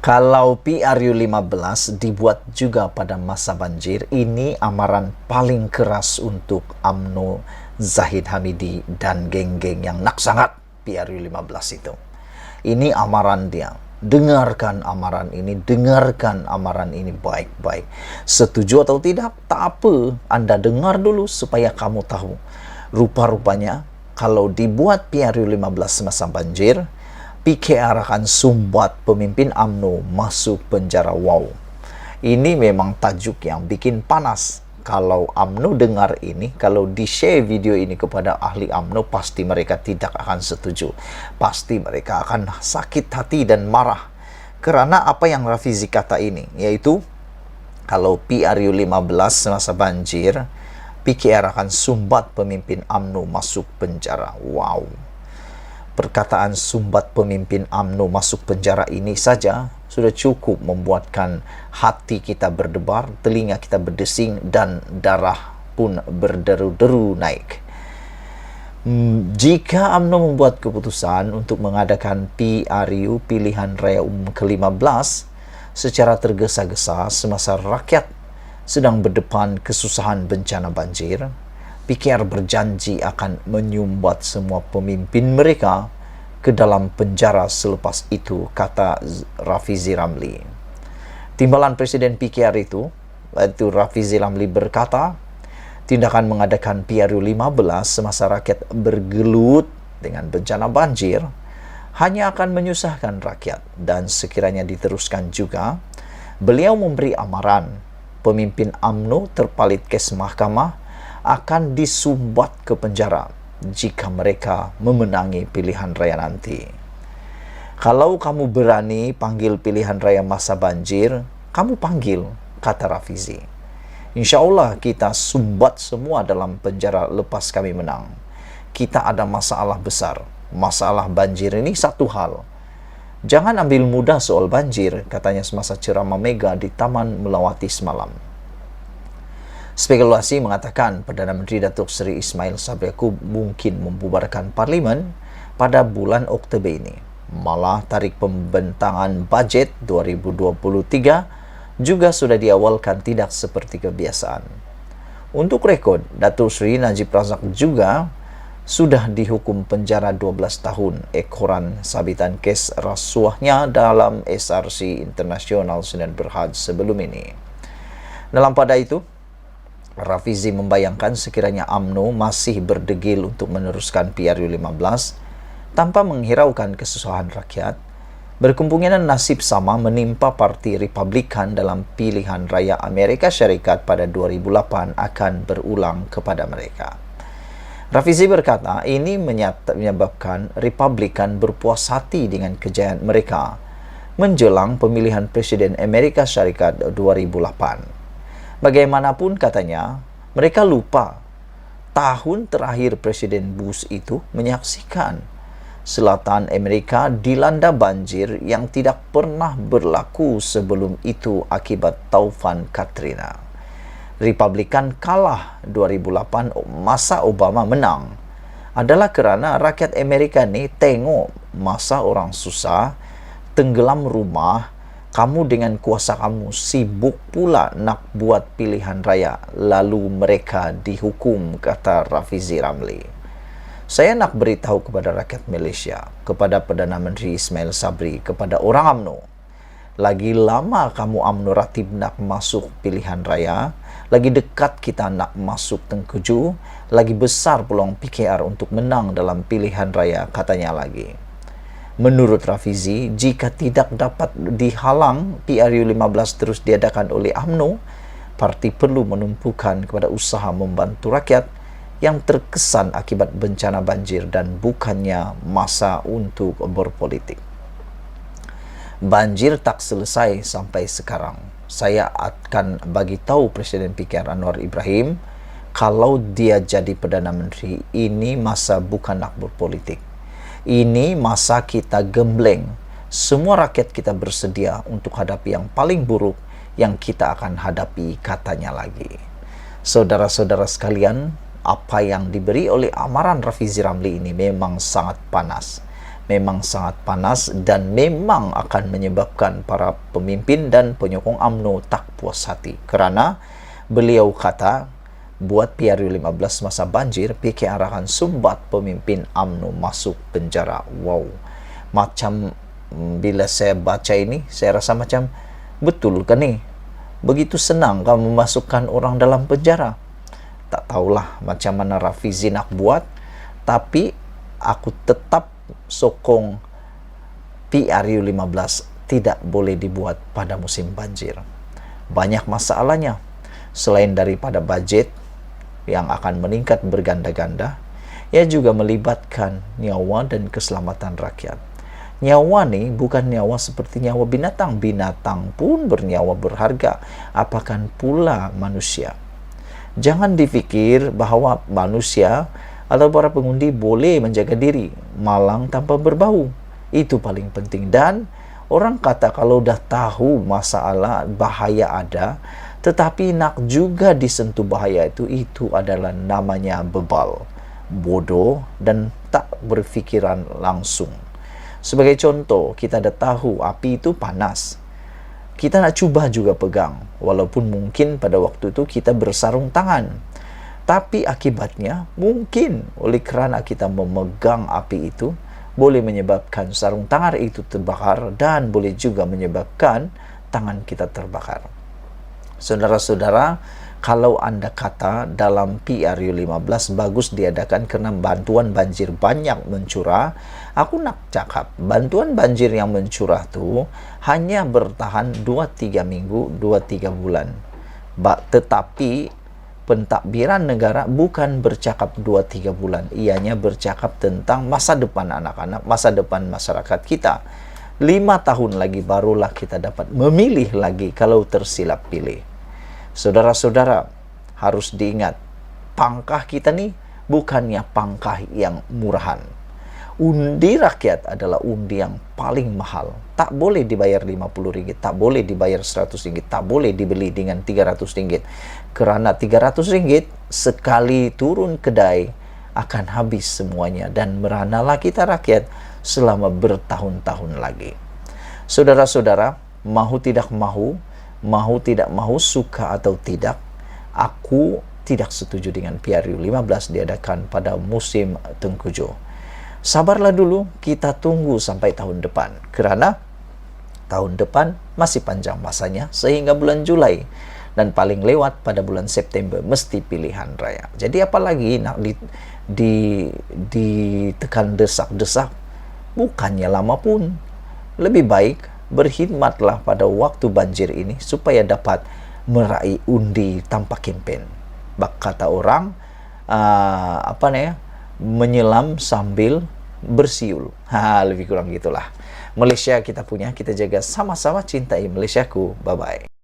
Kalau PRU-15 dibuat juga pada masa banjir, ini amaran paling keras untuk UMNO, Zahid Hamidi, dan geng-geng yang nak sangat PRU-15 itu. Ini amaran dia. Dengarkan amaran ini baik-baik. Setuju atau tidak, tak apa. Anda dengar dulu supaya kamu tahu. Rupa-rupanya, kalau dibuat PRU-15 semasa banjir, PKR akan sumbat pemimpin UMNO masuk penjara. Wow, ini memang tajuk yang bikin panas. Kalau UMNO dengar ini, kalau di-share video ini kepada ahli UMNO, pasti mereka tidak akan setuju. Pasti mereka akan sakit hati dan marah. Karena apa yang Rafizi kata ini, yaitu kalau PRU-15 semasa banjir, PKR akan sumbat pemimpin UMNO masuk penjara. Wow. Perkataan sumbat pemimpin UMNO masuk penjara ini saja sudah cukup membuatkan hati kita berdebar, telinga kita berdesing, dan darah pun berderu-deru naik. Jika UMNO membuat keputusan untuk mengadakan PRU Pilihan Raya Umum ke-15 secara tergesa-gesa semasa rakyat sedang berdepan kesusahan bencana banjir, PKR berjanji akan menyumbat semua pemimpin mereka ke dalam penjara selepas itu, kata Rafizi Ramli. Timbalan Presiden PKR itu, yaitu Rafizi Ramli berkata, tindakan mengadakan PRU 15 semasa rakyat bergelut dengan bencana banjir hanya akan menyusahkan rakyat, dan sekiranya diteruskan juga, beliau memberi amaran pemimpin UMNO terpalit kes mahkamah akan disumbat ke penjara jika mereka memenangi pilihan raya nanti. Kalau kamu berani panggil pilihan raya masa banjir, kamu panggil, kata Rafizi. Insya Allah kita sumbat semua dalam penjara lepas kami menang. Kita ada masalah besar. Masalah banjir ini satu hal. Jangan ambil mudah soal banjir, katanya semasa ceramah Mega di Taman Melawati semalam. Spekulasi mengatakan Perdana Menteri Datuk Seri Ismail Sabri Yaakob mungkin membubarkan Parlimen pada bulan Oktober ini. Malah tarikh pembentangan bajet 2023 juga sudah diawalkan tidak seperti kebiasaan. Untuk rekod, Datuk Seri Najib Razak juga sudah dihukum penjara 12 tahun ekoran sabitan kes rasuahnya dalam SRC Internasional Senin Berhad sebelum ini. Dalam pada itu, Rafizi membayangkan sekiranya UMNO masih berdegil untuk meneruskan PRU 15 tanpa menghiraukan kesusahan rakyat, berkemungkinan nasib sama menimpa Parti Republikan dalam pilihan raya Amerika Syarikat pada 2008 akan berulang kepada mereka. Rafizi berkata ini menyebabkan Republikan berpuas hati dengan kejayaan mereka menjelang pemilihan Presiden Amerika Syarikat 2008. Bagaimanapun katanya, mereka lupa tahun terakhir Presiden Bush itu menyaksikan selatan Amerika dilanda banjir yang tidak pernah berlaku sebelum itu akibat taufan Katrina. Republikan kalah 2008 masa Obama menang adalah kerana rakyat Amerika ni tengok masa orang susah, tenggelam rumah, kamu dengan kuasa kamu sibuk pula nak buat pilihan raya, lalu mereka dihukum, kata Rafizi Ramli. Saya nak beritahu kepada rakyat Malaysia, kepada Perdana Menteri Ismail Sabri, kepada orang UMNO, lagi lama kamu UMNO Ratib nak masuk pilihan raya, lagi dekat kita nak masuk Tengkeju, lagi besar peluang PKR untuk menang dalam pilihan raya, katanya lagi. Menurut Rafizi, jika tidak dapat dihalang PRU 15 terus diadakan oleh UMNO, parti perlu menumpukan kepada usaha membantu rakyat yang terkesan akibat bencana banjir dan bukannya masa untuk berpolitik. Banjir tak selesai sampai sekarang. Saya akan bagi tahu Presiden PKR Anwar Ibrahim, kalau dia jadi Perdana Menteri, ini masa bukan nak berpolitik. Ini masa kita gembleng. Semua rakyat kita bersedia untuk hadapi yang paling buruk yang kita akan hadapi, katanya lagi. Saudara-saudara sekalian, apa yang diberi oleh amaran Rafizi Ramli ini memang sangat panas. memang sangat panas dan memang akan menyebabkan para pemimpin dan penyokong UMNO tak puas hati. Kerana beliau kata, buat PRU15 masa banjir, PKR akan sumbat pemimpin UMNO masuk penjara. Wow, macam bila saya baca ini, saya rasa macam, betul kan nih? Begitu senang kamu memasukkan orang dalam penjara. Tak tahulah macam mana Rafizi nak buat, tapi aku tetap sokong PRU15 tidak boleh dibuat pada musim banjir. Banyak masalahnya. Selain daripada budget yang akan meningkat berganda-ganda, ia juga melibatkan nyawa dan keselamatan rakyat. Nyawa nih bukan nyawa seperti nyawa binatang. Binatang pun bernyawa berharga. Apakah pula manusia? Jangan dipikir bahawa manusia atau para pengundi boleh menjaga diri malang tanpa berbau. Itu paling penting. Dan orang kata kalau dah tahu masalah bahaya ada, tetapi nak juga disentuh bahaya itu adalah namanya bebal, bodoh dan tak berfikiran langsung. Sebagai contoh, kita dah tahu api itu panas. Kita nak cuba juga pegang, walaupun mungkin pada waktu itu kita bersarung tangan. Tapi akibatnya mungkin oleh kerana kita memegang api itu boleh menyebabkan sarung tangan itu terbakar dan boleh juga menyebabkan tangan kita terbakar. Saudara-saudara, kalau anda kata dalam PRU15 bagus diadakan kerana bantuan banjir banyak mencurah, aku nak cakap bantuan banjir yang mencurah tu hanya bertahan 2-3 minggu, 2-3 bulan. Tetapi pentadbiran negara bukan bercakap 2-3 bulan. Ianya bercakap tentang masa depan anak-anak, masa depan masyarakat kita. 5 tahun lagi barulah kita dapat memilih lagi kalau tersilap pilih. Saudara-saudara, harus diingat, pangkah kita ni bukannya pangkah yang murahan. Undi rakyat adalah undi yang paling mahal. Tak boleh dibayar RM50, tak boleh dibayar RM100, tak boleh dibeli dengan RM300. Kerana RM300 sekali turun kedai akan habis semuanya dan meranalah kita rakyat selama bertahun-tahun lagi. Saudara-saudara, mahu tidak mahu, suka atau tidak, aku tidak setuju dengan PRU15 diadakan pada musim tengkujuh. Sabarlah dulu, kita tunggu sampai tahun depan. Kerana tahun depan masih panjang masanya sehingga bulan Julai. Dan paling lewat pada bulan September mesti pilihan raya. Jadi apalagi nak ditekan desak-desak, bukannya lama pun. Lebih baik berkhidmatlah pada waktu banjir ini supaya dapat meraih undi tanpa kempen. Bak kata orang, menyelam sambil bersiul. Lebih kurang gitulah. Malaysia kita punya, kita jaga sama-sama cintai Malaysiaku. Bye-bye.